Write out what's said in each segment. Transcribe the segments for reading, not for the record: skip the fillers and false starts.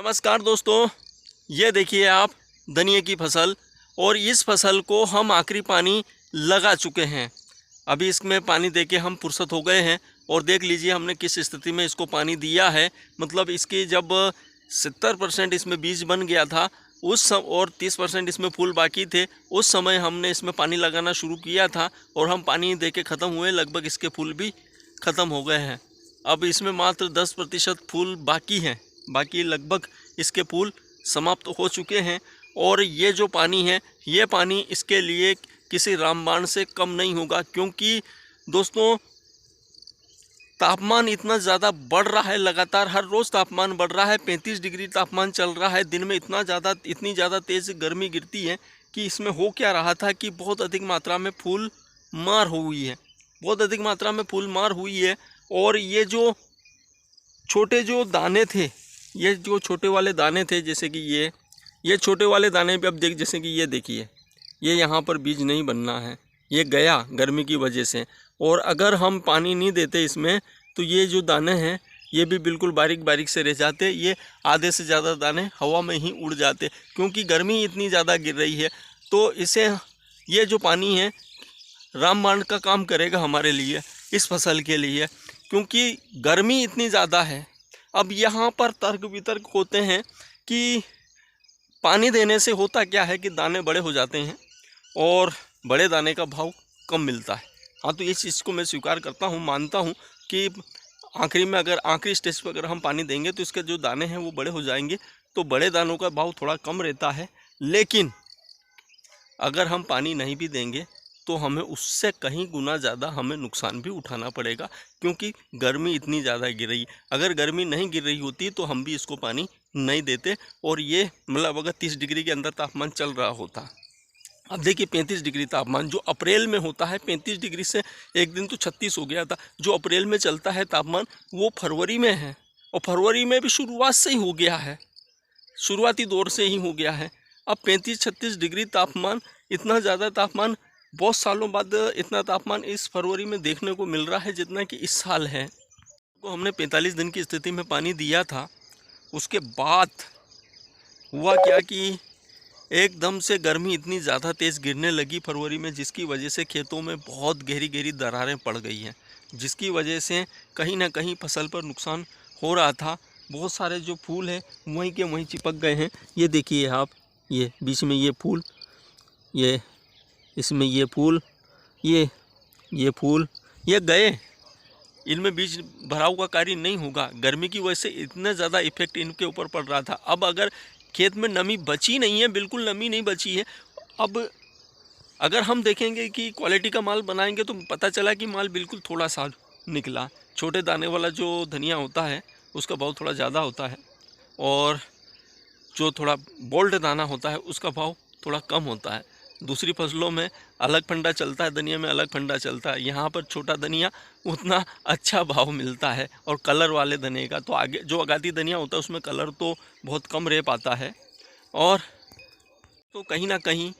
नमस्कार दोस्तों, ये देखिए आप धनिया की फसल। और इस फसल को हम आखिरी पानी लगा चुके हैं। अभी इसमें पानी देके हम फुर्सत हो गए हैं और देख लीजिए हमने किस स्थिति में इसको पानी दिया है। मतलब इसकी जब 70% इसमें बीज बन गया था उस समय और 30% इसमें फूल बाकी थे, उस समय हमने इसमें पानी लगाना शुरू किया था और हम पानी देके ख़त्म हुए, लगभग इसके फूल भी ख़त्म हो गए हैं। अब इसमें मात्र 10% फूल बाकी हैं, बाकी लगभग इसके फूल समाप्त हो चुके हैं। और ये जो पानी है, ये पानी इसके लिए किसी रामबाण से कम नहीं होगा, क्योंकि दोस्तों तापमान इतना ज़्यादा बढ़ रहा है, लगातार हर रोज़ तापमान बढ़ रहा है। 35 डिग्री तापमान चल रहा है, दिन में इतनी ज़्यादा तेज़ गर्मी गिरती है कि इसमें हो क्या रहा था कि बहुत अधिक मात्रा में फूल मार हुई है, बहुत अधिक मात्रा में फूल मार हुई है। और ये जो छोटे जो दाने थे, ये जो छोटे वाले दाने थे, जैसे कि ये छोटे वाले दाने पे अब जैसे कि ये देखिए, ये यहाँ पर बीज नहीं बनना है, ये गया गर्मी की वजह से। और अगर हम पानी नहीं देते इसमें तो ये जो दाने हैं ये भी बिल्कुल बारीक बारीक से रह जाते, ये आधे से ज़्यादा दाने हवा में ही उड़ जाते, क्योंकि गर्मी इतनी ज़्यादा गिर रही है। तो इसे ये जो पानी है रामबाण का काम करेगा हमारे लिए, इस फसल के लिए, क्योंकि गर्मी इतनी ज़्यादा है। अब यहाँ पर तर्क वितर्क होते हैं कि पानी देने से होता क्या है कि दाने बड़े हो जाते हैं और बड़े दाने का भाव कम मिलता है। हाँ, तो इस चीज़ को मैं स्वीकार करता हूँ, मानता हूँ कि आखिरी में अगर आखिरी स्टेज पर अगर हम पानी देंगे तो इसके जो दाने हैं वो बड़े हो जाएंगे, तो बड़े दानों का भाव थोड़ा कम रहता है। लेकिन अगर हम पानी नहीं भी देंगे तो हमें उससे कहीं गुना ज़्यादा हमें नुकसान भी उठाना पड़ेगा, क्योंकि गर्मी इतनी ज़्यादा गिर रही है। अगर गर्मी नहीं गिर रही होती तो हम भी इसको पानी नहीं देते, और ये मतलब अगर 30 डिग्री के अंदर तापमान चल रहा होता। अब देखिए 35 डिग्री तापमान जो अप्रैल में होता है, 35 डिग्री से एक दिन तो 36 हो गया था। जो अप्रैल में चलता है तापमान वो फरवरी में है, और फरवरी में भी शुरुआत से ही हो गया है, शुरुआती दौर से ही हो गया है। अब 35-36 डिग्री तापमान, इतना ज़्यादा तापमान बहुत सालों बाद इतना तापमान इस फरवरी में देखने को मिल रहा है जितना कि इस साल है। तो हमने 45 दिन की स्थिति में पानी दिया था, उसके बाद हुआ क्या कि एकदम से गर्मी इतनी ज़्यादा तेज़ गिरने लगी फरवरी में, जिसकी वजह से खेतों में बहुत गहरी गहरी दरारें पड़ गई हैं, जिसकी वजह से कहीं ना कहीं फसल पर नुकसान हो रहा था। बहुत सारे जो फूल हैं वहीं के वहीं चिपक गए हैं। ये देखिए आप, ये बीच में ये फूल, ये इसमें ये फूल, ये फूल, ये गए, इनमें बीज भराव का कार्य नहीं होगा। गर्मी की वजह से इतना ज़्यादा इफेक्ट इनके ऊपर पड़ रहा था। अब अगर खेत में नमी बची नहीं है, बिल्कुल नमी नहीं बची है। अब अगर हम देखेंगे कि क्वालिटी का माल बनाएंगे तो पता चला कि माल बिल्कुल थोड़ा सा निकला। छोटे दाने वाला जो धनिया होता है उसका भाव थोड़ा ज़्यादा होता है, और जो थोड़ा बोल्ड दाना होता है उसका भाव थोड़ा कम होता है। दूसरी फसलों में अलग फंडा चलता है, धनिया में अलग फंडा चलता है। यहाँ पर छोटा धनिया उतना अच्छा भाव मिलता है, और कलर वाले धनिया का तो आगे जो आगाती धनिया होता है उसमें कलर तो बहुत कम रह पाता है। और तो कहीं ना कहीं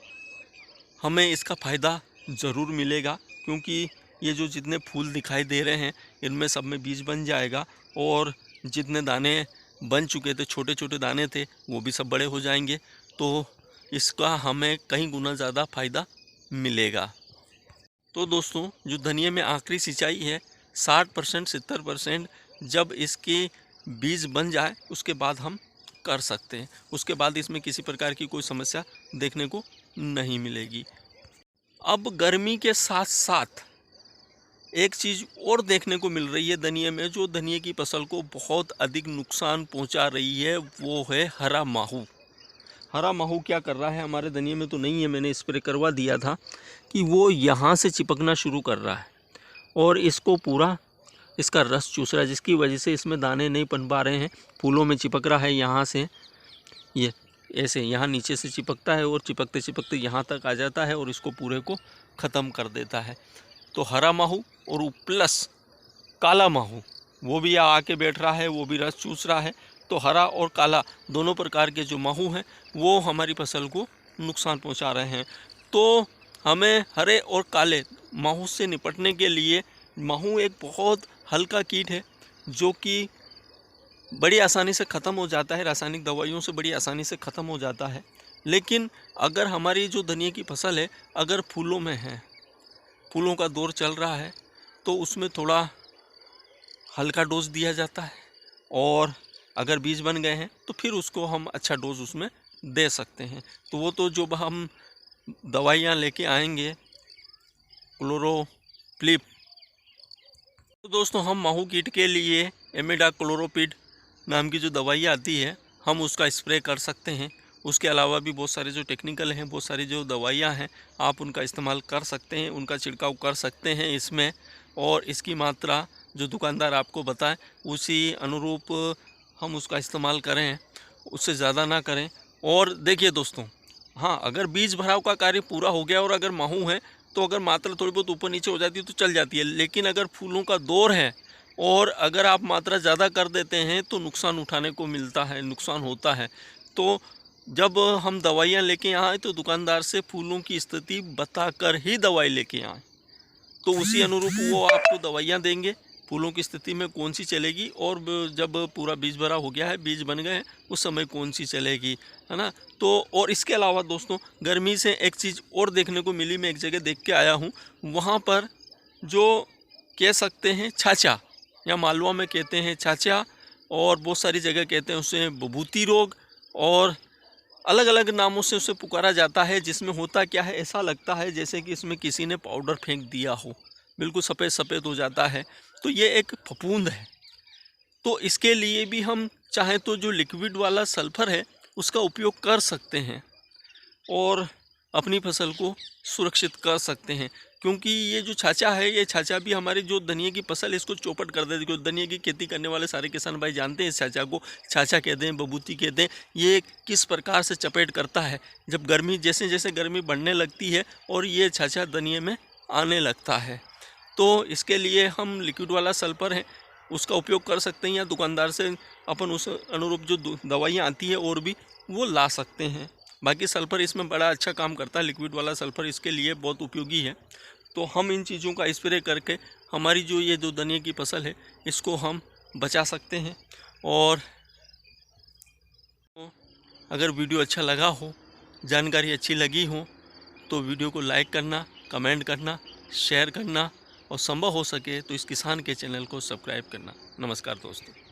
हमें इसका फ़ायदा ज़रूर मिलेगा, क्योंकि ये जो जितने फूल दिखाई दे रहे हैं इनमें सब में बीज बन जाएगा, और जितने दाने बन चुके थे, छोटे छोटे दाने थे, वो भी सब बड़े हो जाएंगे। तो इसका हमें कहीं गुना ज़्यादा फ़ायदा मिलेगा। तो दोस्तों, जो धनिया में आखिरी सिंचाई है 60% 70% जब इसके बीज बन जाए उसके बाद हम कर सकते हैं। उसके बाद इसमें किसी प्रकार की कोई समस्या देखने को नहीं मिलेगी। अब गर्मी के साथ साथ एक चीज़ और देखने को मिल रही है धनिया में, जो धनिया की फसल को बहुत अधिक नुकसान पहुंचा रही है, वो है हरा माहू। हरा माहू क्या कर रहा है, हमारे धनिया में तो नहीं है, मैंने स्प्रे करवा दिया था, कि वो यहाँ से चिपकना शुरू कर रहा है और इसको पूरा इसका रस चूस रहा है, जिसकी वजह से इसमें दाने नहीं बन पा रहे हैं। फूलों में चिपक रहा है, यहाँ से ये ऐसे यहाँ नीचे से चिपकता है और चिपकते चिपकते यहाँ तक आ जाता है और इसको पूरे को ख़त्म कर देता है। तो हरा माहू और प्लस काला माहू वो भी आके बैठ रहा है, वो भी रस चूस रहा है। तो हरा और काला दोनों प्रकार के जो माहू हैं वो हमारी फसल को नुकसान पहुंचा रहे हैं। तो हमें हरे और काले माहू से निपटने के लिए, माहू एक बहुत हल्का कीट है जो कि बड़ी आसानी से ख़त्म हो जाता है, रासायनिक दवाइयों से बड़ी आसानी से ख़त्म हो जाता है। लेकिन अगर हमारी जो धनिया की फसल है अगर फूलों में है, फूलों का दौर चल रहा है, तो उसमें थोड़ा हल्का डोज दिया जाता है, और अगर बीज बन गए हैं तो फिर उसको हम अच्छा डोज उसमें दे सकते हैं। तो वो तो जो हम दवाइयाँ लेके आएंगे क्लोरोप्लिप, तो दोस्तों हम माहू कीट के लिए इमिडाक्लोप्रिड नाम की जो दवाई आती है हम उसका स्प्रे कर सकते हैं। उसके अलावा भी बहुत सारे जो टेक्निकल हैं, बहुत सारी जो दवाइयाँ हैं, आप उनका इस्तेमाल कर सकते हैं, उनका छिड़काव कर सकते हैं इसमें। और इसकी मात्रा जो दुकानदार आपको बताए उसी अनुरूप हम उसका इस्तेमाल करें, उससे ज़्यादा ना करें। और देखिए दोस्तों, हाँ, अगर बीज भराव का कार्य पूरा हो गया और अगर माहू है तो अगर मात्रा थोड़ी बहुत ऊपर नीचे हो जाती है तो चल जाती है। लेकिन अगर फूलों का दौर है और अगर आप मात्रा ज़्यादा कर देते हैं तो नुकसान उठाने को मिलता है, नुकसान होता है। तो जब हम दवाइयाँ लेके आएँ तो दुकानदार से फूलों की स्थिति बताकर ही दवाई लेके आएँ, तो उसी अनुरूप वो आपको दवाइयाँ देंगे फूलों की स्थिति में कौन सी चलेगी, और जब पूरा बीज भरा हो गया है, बीज बन गए हैं, उस समय कौन सी चलेगी, है ना। तो और इसके अलावा दोस्तों गर्मी से एक चीज़ और देखने को मिली, मैं एक जगह देख के आया हूँ, वहाँ पर जो कह सकते हैं छाछा, या मालवा में कहते हैं छाछा, और बहुत सारी जगह कहते हैं उसे बभूती रोग, और अलग अलग नामों से उसे पुकारा जाता है। जिसमें होता क्या है, ऐसा लगता है जैसे कि इसमें किसी ने पाउडर फेंक दिया हो, बिल्कुल सफ़ेद सफ़ेद हो जाता है। तो ये एक फफूंद है। तो इसके लिए भी हम चाहें तो जो लिक्विड वाला सल्फर है उसका उपयोग कर सकते हैं और अपनी फसल को सुरक्षित कर सकते हैं। क्योंकि ये जो छाछा है, ये छाछा भी हमारी जो धनिया की फसल है इसको चौपट कर देती है। क्योंकि धनिया की खेती करने वाले सारे किसान भाई जानते हैं इस छाछा को, छाछा कहते हैं, बबूती कहते हैं। ये किस प्रकार से चपेट करता है, जब गर्मी जैसे जैसे गर्मी बढ़ने लगती है और ये छाछा धनिया में आने लगता है। तो इसके लिए हम लिक्विड वाला सल्फर है उसका उपयोग कर सकते हैं, या दुकानदार से अपन उस अनुरूप जो दवाइयाँ आती है और भी वो ला सकते हैं। बाकी सल्फ़र इसमें बड़ा अच्छा काम करता है, लिक्विड वाला सल्फ़र इसके लिए बहुत उपयोगी है। तो हम इन चीज़ों का स्प्रे करके हमारी जो ये जो धनिया की फसल है इसको हम बचा सकते हैं। और अगर वीडियो अच्छा लगा हो, जानकारी अच्छी लगी हो, तो वीडियो को लाइक करना, कमेंट करना, शेयर करना, और संभव हो सके तो इस किसान के चैनल को सब्सक्राइब करना। नमस्कार दोस्तों।